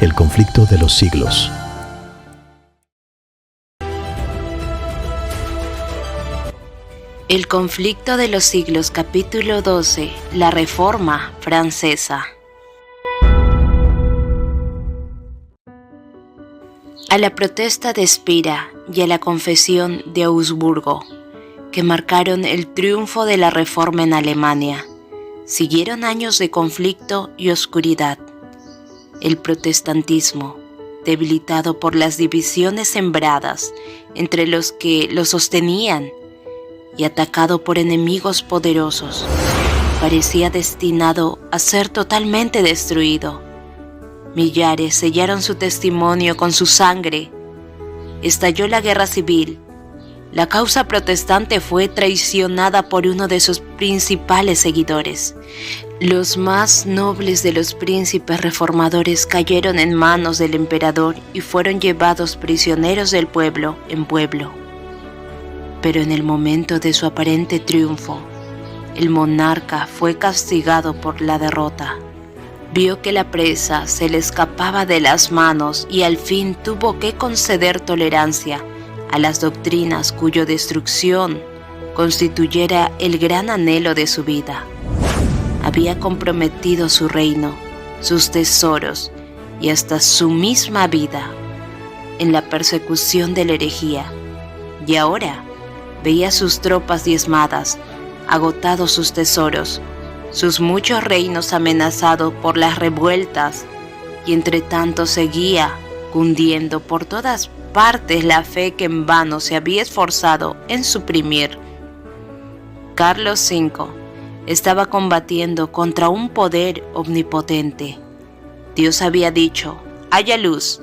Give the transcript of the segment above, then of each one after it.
El conflicto de los siglos. El conflicto de los siglos, capítulo 12, la Reforma Francesa. A la protesta de Spira y a la confesión de Augsburgo, que marcaron el triunfo de la Reforma en Alemania, siguieron años de conflicto y oscuridad. El protestantismo, debilitado por las divisiones sembradas entre los que lo sostenían y atacado por enemigos poderosos, parecía destinado a ser totalmente destruido. Millares sellaron su testimonio con su sangre. Estalló la guerra civil. La causa protestante fue traicionada por uno de sus principales seguidores. Los más nobles de los príncipes reformadores cayeron en manos del emperador y fueron llevados prisioneros del pueblo en pueblo. Pero en el momento de su aparente triunfo, el monarca fue castigado por la derrota. Vio que la presa se le escapaba de las manos y al fin tuvo que conceder tolerancia a las doctrinas cuya destrucción constituyera el gran anhelo de su vida. Había comprometido su reino, sus tesoros y hasta su misma vida en la persecución de la herejía, y ahora veía sus tropas diezmadas, agotados sus tesoros, sus muchos reinos amenazados por las revueltas, y entre tanto seguía cundiendo por todas partes la fe que en vano se había esforzado en suprimir. Carlos V estaba combatiendo contra un poder omnipotente. Dios había dicho, haya luz,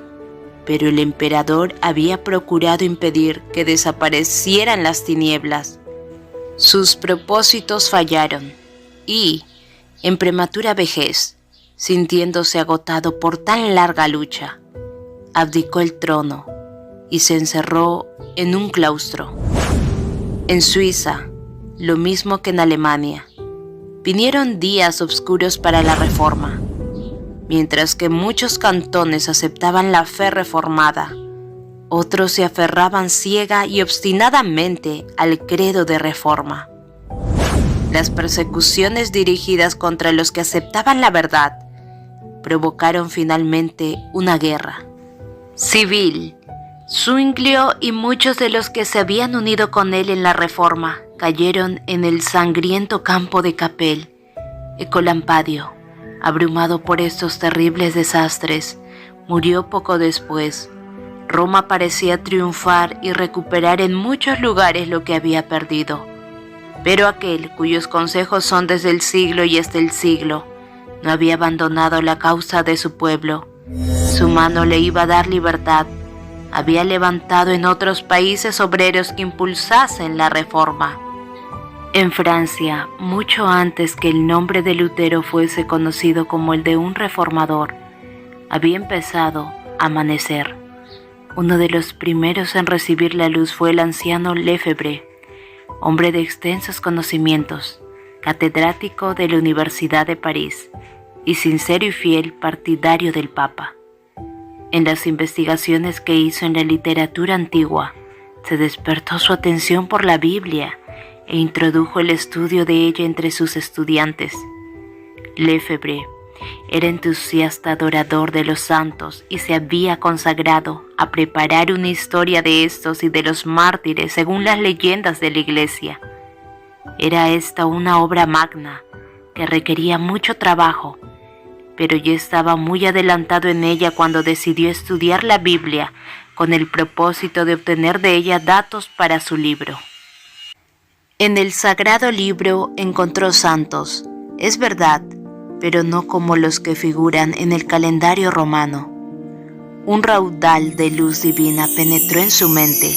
pero el emperador había procurado impedir que desaparecieran las tinieblas. Sus propósitos fallaron y, en prematura vejez, sintiéndose agotado por tan larga lucha, abdicó el trono y se encerró en un claustro. En Suiza, lo mismo que en Alemania, vinieron días oscuros para la Reforma. Mientras que muchos cantones aceptaban la fe reformada, otros se aferraban ciega y obstinadamente al credo de reforma. Las persecuciones dirigidas contra los que aceptaban la verdad provocaron finalmente una guerra civil. Zwinglio y muchos de los que se habían unido con él en la Reforma cayeron en el sangriento campo de Kappel. Ecolampadio, abrumado por estos terribles desastres, murió poco después. Roma parecía triunfar y recuperar en muchos lugares lo que había perdido. Pero aquel cuyos consejos son desde el siglo y hasta el siglo, no había abandonado la causa de su pueblo. Su mano le iba a dar libertad. Había levantado en otros países obreros que impulsasen la reforma. En Francia, mucho antes que el nombre de Lutero fuese conocido como el de un reformador, había empezado a amanecer. Uno de los primeros en recibir la luz fue el anciano Lefebvre, hombre de extensos conocimientos, catedrático de la Universidad de París y sincero y fiel partidario del Papa. En las investigaciones que hizo en la literatura antigua, se despertó su atención por la Biblia e introdujo el estudio de ella entre sus estudiantes. Lefebvre era entusiasta adorador de los santos y se había consagrado a preparar una historia de estos y de los mártires según las leyendas de la Iglesia. Era esta una obra magna que requería mucho trabajo, pero ya estaba muy adelantado en ella cuando decidió estudiar la Biblia con el propósito de obtener de ella datos para su libro. En el sagrado libro encontró santos, es verdad, pero no como los que figuran en el calendario romano. Un raudal de luz divina penetró en su mente.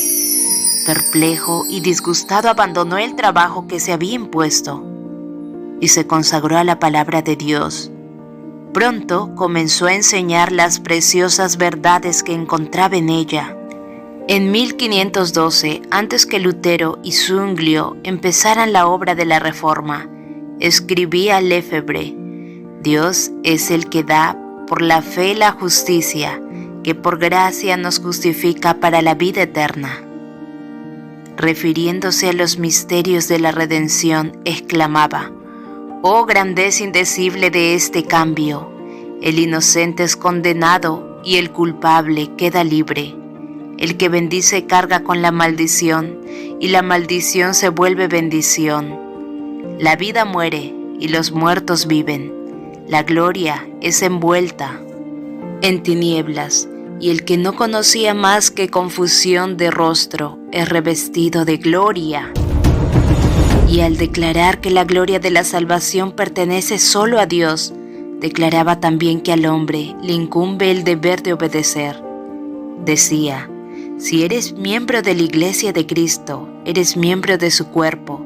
Perplejo y disgustado abandonó el trabajo que se había impuesto y se consagró a la palabra de Dios. Pronto comenzó a enseñar las preciosas verdades que encontraba en ella. En 1512, antes que Lutero y Zwinglio empezaran la obra de la Reforma, escribía Lefebvre: Dios es el que da por la fe y la justicia, que por gracia nos justifica para la vida eterna. Refiriéndose a los misterios de la redención, exclamaba: «Oh grandeza indecible de este cambio! El inocente es condenado y el culpable queda libre. El que bendice carga con la maldición y la maldición se vuelve bendición. La vida muere y los muertos viven. La gloria es envuelta en tinieblas y el que no conocía más que confusión de rostro es revestido de gloria». Y al declarar que la gloria de la salvación pertenece solo a Dios, declaraba también que al hombre le incumbe el deber de obedecer. Decía: «Si eres miembro de la Iglesia de Cristo, eres miembro de su cuerpo,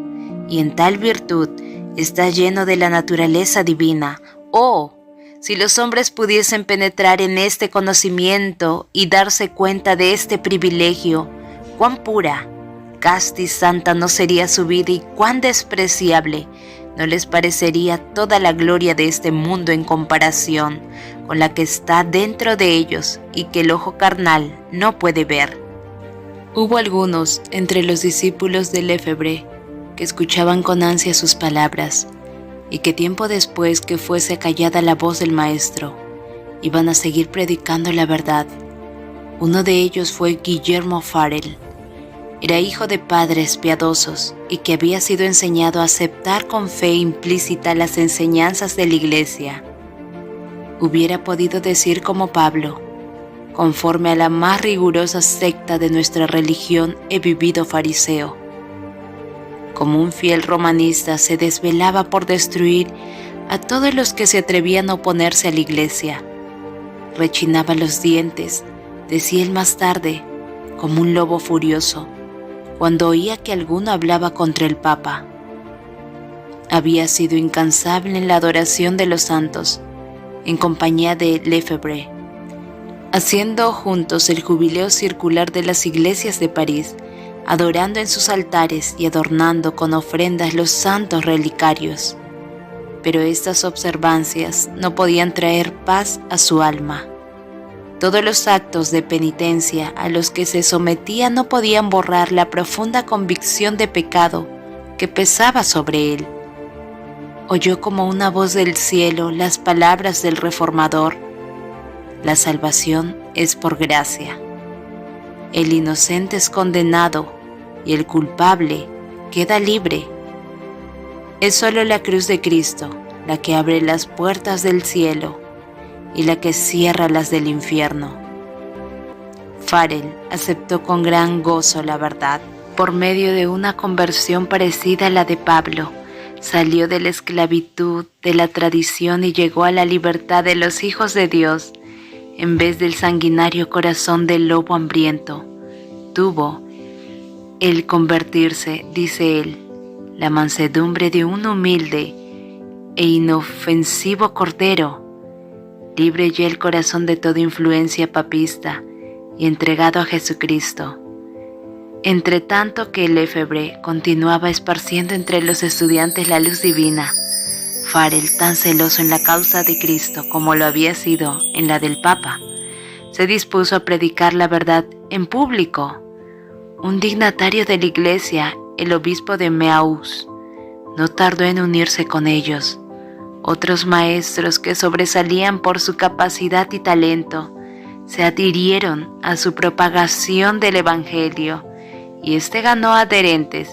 y en tal virtud estás lleno de la naturaleza divina. ¡Oh! Si los hombres pudiesen penetrar en este conocimiento y darse cuenta de este privilegio, cuán pura, casta y santa no sería su vida y cuán despreciable no les parecería toda la gloria de este mundo en comparación con la que está dentro de ellos y que el ojo carnal no puede ver». Hubo algunos entre los discípulos de Lefebvre que escuchaban con ansia sus palabras y que tiempo después que fuese callada la voz del maestro, iban a seguir predicando la verdad. Uno de ellos fue Guillermo Farel. Era hijo de padres piadosos y que había sido enseñado a aceptar con fe implícita las enseñanzas de la Iglesia. Hubiera podido decir como Pablo: «Conforme a la más rigurosa secta de nuestra religión he vivido fariseo». Como un fiel romanista se desvelaba por destruir a todos los que se atrevían a oponerse a la Iglesia. Rechinaba los dientes, decía él más tarde, como un lobo furioso, cuando oía que alguno hablaba contra el Papa. Había sido incansable en la adoración de los santos, en compañía de Lefebvre, haciendo juntos el jubileo circular de las iglesias de París, adorando en sus altares y adornando con ofrendas los santos relicarios. Pero estas observancias no podían traer paz a su alma. Todos los actos de penitencia a los que se sometía no podían borrar la profunda convicción de pecado que pesaba sobre él. Oyó como una voz del cielo las palabras del Reformador: «La salvación es por gracia. El inocente es condenado y el culpable queda libre. Es solo la cruz de Cristo la que abre las puertas del cielo y la que cierra las del infierno». Farel aceptó con gran gozo la verdad. Por medio de una conversión parecida a la de Pablo, salió de la esclavitud de la tradición y llegó a la libertad de los hijos de Dios. En vez del sanguinario corazón del lobo hambriento, tuvo el convertirse, dice él, la mansedumbre de un humilde e inofensivo cordero, libre ya el corazón de toda influencia papista y entregado a Jesucristo. Entre tanto que Lefebvre continuaba esparciendo entre los estudiantes la luz divina, Farel, tan celoso en la causa de Cristo como lo había sido en la del Papa, se dispuso a predicar la verdad en público. Un dignatario de la Iglesia, el obispo de Meaux, no tardó en unirse con ellos. Otros maestros que sobresalían por su capacidad y talento se adhirieron a su propagación del Evangelio, y este ganó adherentes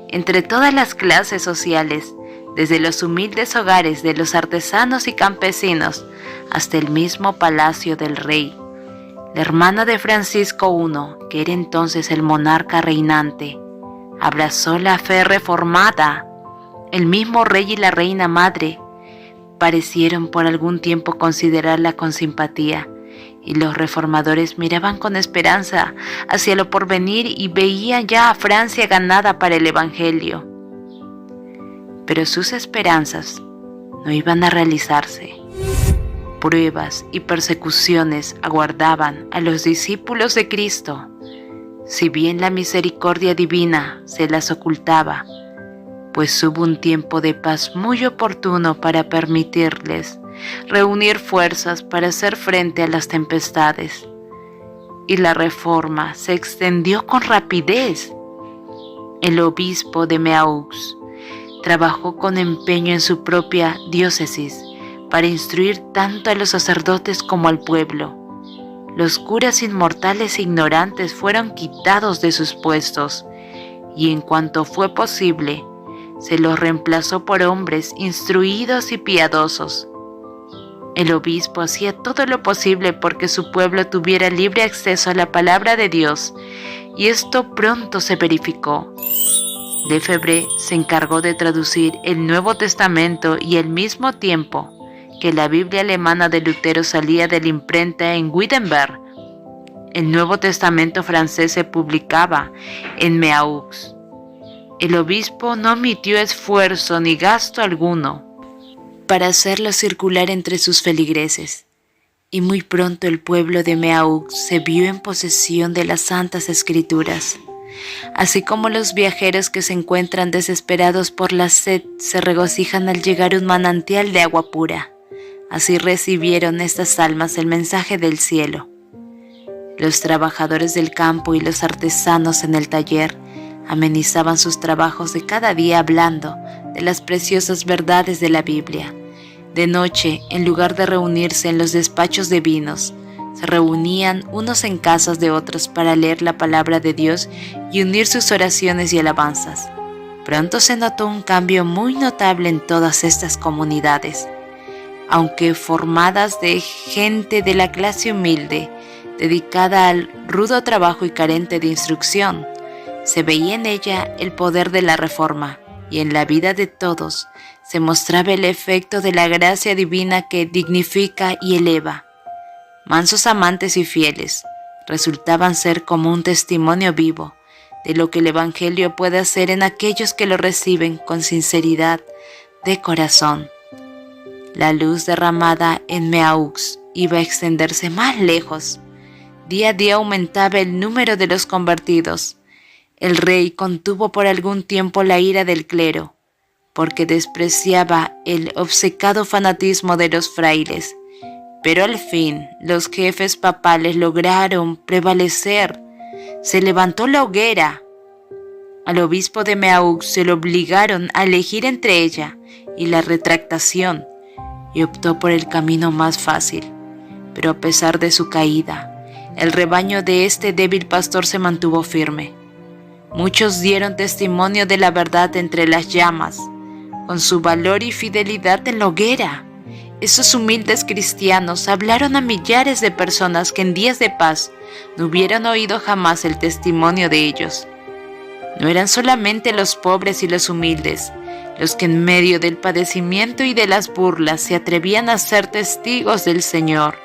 entre todas las clases sociales, desde los humildes hogares de los artesanos y campesinos hasta el mismo palacio del rey. La hermana de Francisco I, que era entonces el monarca reinante, abrazó la fe reformada. El mismo rey y la reina madre parecieron por algún tiempo considerarla con simpatía, y los reformadores miraban con esperanza hacia lo porvenir y veían ya a Francia ganada para el Evangelio. Pero sus esperanzas no iban a realizarse. Pruebas y persecuciones aguardaban a los discípulos de Cristo. Si bien la misericordia divina se las ocultaba, pues hubo un tiempo de paz muy oportuno para permitirles reunir fuerzas para hacer frente a las tempestades. Y la reforma se extendió con rapidez. El obispo de Meaux trabajó con empeño en su propia diócesis para instruir tanto a los sacerdotes como al pueblo. Los curas inmortales e ignorantes fueron quitados de sus puestos, y en cuanto fue posible, se los reemplazó por hombres instruidos y piadosos. El obispo hacía todo lo posible porque su pueblo tuviera libre acceso a la palabra de Dios, y esto pronto se verificó. Lefebvre se encargó de traducir el Nuevo Testamento y al mismo tiempo que la Biblia alemana de Lutero salía de la imprenta en Wittenberg, el Nuevo Testamento francés se publicaba en Meaux. El obispo no omitió esfuerzo ni gasto alguno para hacerlo circular entre sus feligreses, y muy pronto el pueblo de Meaux se vio en posesión de las Santas Escrituras. Así como los viajeros que se encuentran desesperados por la sed se regocijan al llegar a un manantial de agua pura, así recibieron estas almas el mensaje del cielo. Los trabajadores del campo y los artesanos en el taller amenizaban sus trabajos de cada día hablando de las preciosas verdades de la Biblia. De noche, en lugar de reunirse en los despachos de vinos, se reunían unos en casas de otros para leer la palabra de Dios y unir sus oraciones y alabanzas. Pronto se notó un cambio muy notable en todas estas comunidades. Aunque formadas de gente de la clase humilde, dedicada al rudo trabajo y carente de instrucción, se veía en ella el poder de la reforma, y en la vida de todos se mostraba el efecto de la gracia divina que dignifica y eleva. Mansos amantes y fieles resultaban ser como un testimonio vivo de lo que el Evangelio puede hacer en aquellos que lo reciben con sinceridad de corazón. La luz derramada en Meaux iba a extenderse más lejos. Día a día aumentaba el número de los convertidos. El rey contuvo por algún tiempo la ira del clero, porque despreciaba el obcecado fanatismo de los frailes. Pero al fin los jefes papales lograron prevalecer. Se levantó la hoguera. Al obispo de Meaux se lo obligaron a elegir entre ella y la retractación, y optó por el camino más fácil. Pero a pesar de su caída, el rebaño de este débil pastor se mantuvo firme. Muchos dieron testimonio de la verdad entre las llamas, con su valor y fidelidad en la hoguera. Esos humildes cristianos hablaron a millares de personas que en días de paz no hubieran oído jamás el testimonio de ellos. No eran solamente los pobres y los humildes los que en medio del padecimiento y de las burlas se atrevían a ser testigos del Señor.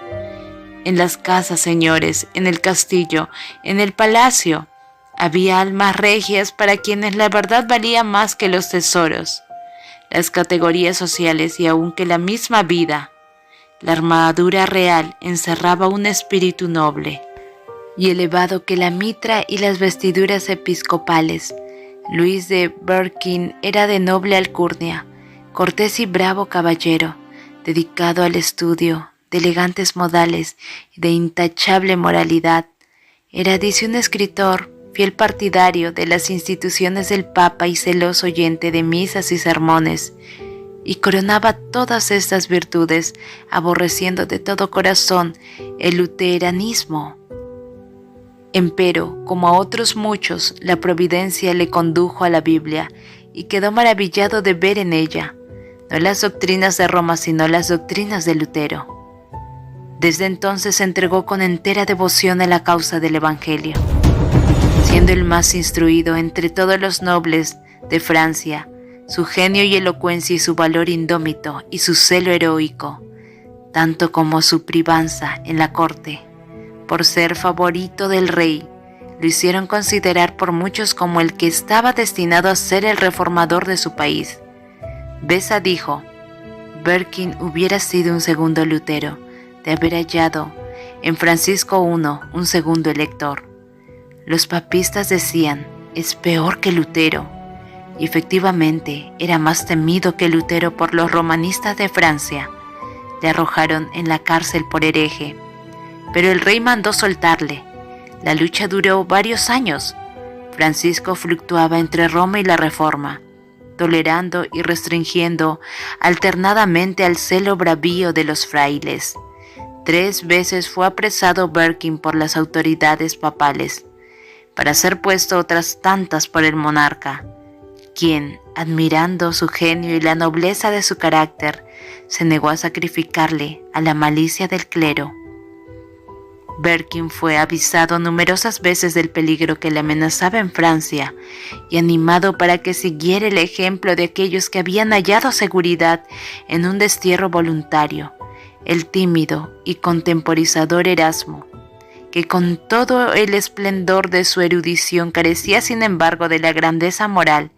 En las casas, señores, en el castillo, en el palacio, había almas regias para quienes la verdad valía más que los tesoros, las categorías sociales y aun que la misma vida. La armadura real encerraba un espíritu noble y elevado que la mitra y las vestiduras episcopales. Luis de Berquin era de noble alcurnia, cortés y bravo caballero, dedicado al estudio, de elegantes modales y de intachable moralidad. Era, dice un escritor, fiel partidario de las instituciones del Papa y celoso oyente de misas y sermones, y coronaba todas estas virtudes, aborreciendo de todo corazón el luteranismo. Empero, como a otros muchos, la providencia le condujo a la Biblia y quedó maravillado de ver en ella, no las doctrinas de Roma, sino las doctrinas de Lutero. Desde entonces se entregó con entera devoción a la causa del Evangelio. Siendo el más instruido entre todos los nobles de Francia, su genio y elocuencia y su valor indómito y su celo heroico, tanto como su privanza en la corte, por ser favorito del rey, lo hicieron considerar por muchos como el que estaba destinado a ser el reformador de su país. Beza dijo, Berquin hubiera sido un segundo Lutero, de haber hallado en Francisco I un segundo elector. Los papistas decían, es peor que Lutero, y efectivamente era más temido que Lutero por los romanistas de Francia. Le arrojaron en la cárcel por hereje, pero el rey mandó soltarle. La lucha duró varios años. Francisco fluctuaba entre Roma y la Reforma, tolerando y restringiendo alternadamente al celo bravío de los frailes. 3 veces fue apresado Berkin por las autoridades papales, para ser puesto otras tantas por el monarca, quien, admirando su genio y la nobleza de su carácter, se negó a sacrificarle a la malicia del clero. Berkin fue avisado numerosas veces del peligro que le amenazaba en Francia y animado para que siguiera el ejemplo de aquellos que habían hallado seguridad en un destierro voluntario, el tímido y contemporizador Erasmo, que con todo el esplendor de su erudición carecía sin embargo de la grandeza moral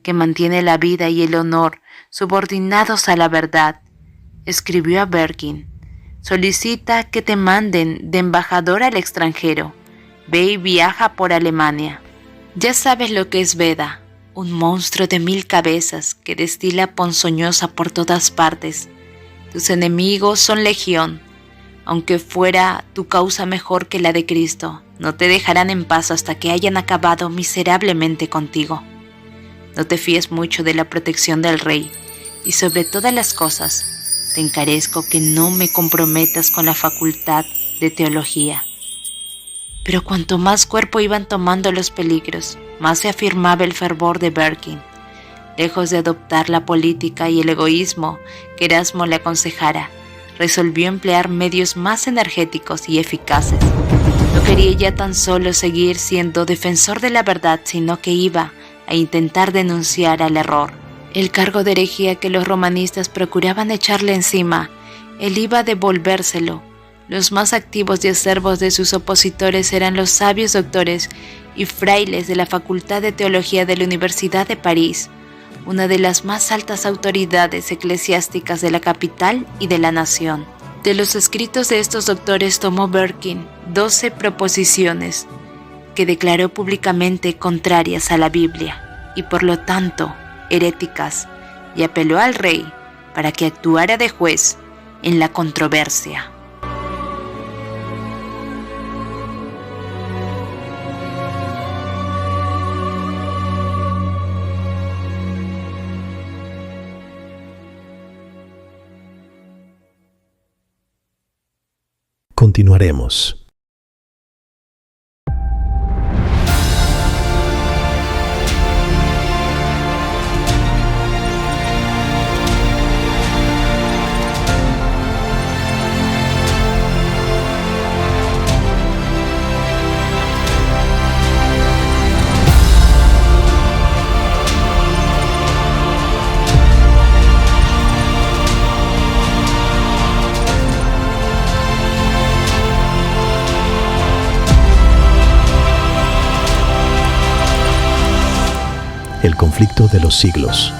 que mantiene la vida y el honor subordinados a la verdad. Escribió a Berkin: solicita que te manden de embajador al extranjero. Ve y viaja por Alemania. Ya sabes lo que es Beda, un monstruo de 1000 cabezas que destila ponzoñosa por todas partes. Tus enemigos son legión. Aunque fuera tu causa mejor que la de Cristo, no te dejarán en paz hasta que hayan acabado miserablemente contigo. No te fíes mucho de la protección del rey, y sobre todas las cosas, te encarezco que no me comprometas con la facultad de teología. Pero cuanto más cuerpo iban tomando los peligros, más se afirmaba el fervor de Berkin. Lejos de adoptar la política y el egoísmo que Erasmo le aconsejara, resolvió emplear medios más energéticos y eficaces. No quería ya tan solo seguir siendo defensor de la verdad, sino que iba a intentar denunciar al error. El cargo de herejía que los romanistas procuraban echarle encima, él iba a devolvérselo. Los más activos y acervos de sus opositores eran los sabios doctores y frailes de la Facultad de Teología de la Universidad de París, una de las más altas autoridades eclesiásticas de la capital y de la nación. De los escritos de estos doctores tomó Berkin 12 proposiciones que declaró públicamente contrarias a la Biblia y por lo tanto heréticas, y apeló al rey para que actuara de juez en la controversia. Continuaremos. El conflicto de los siglos.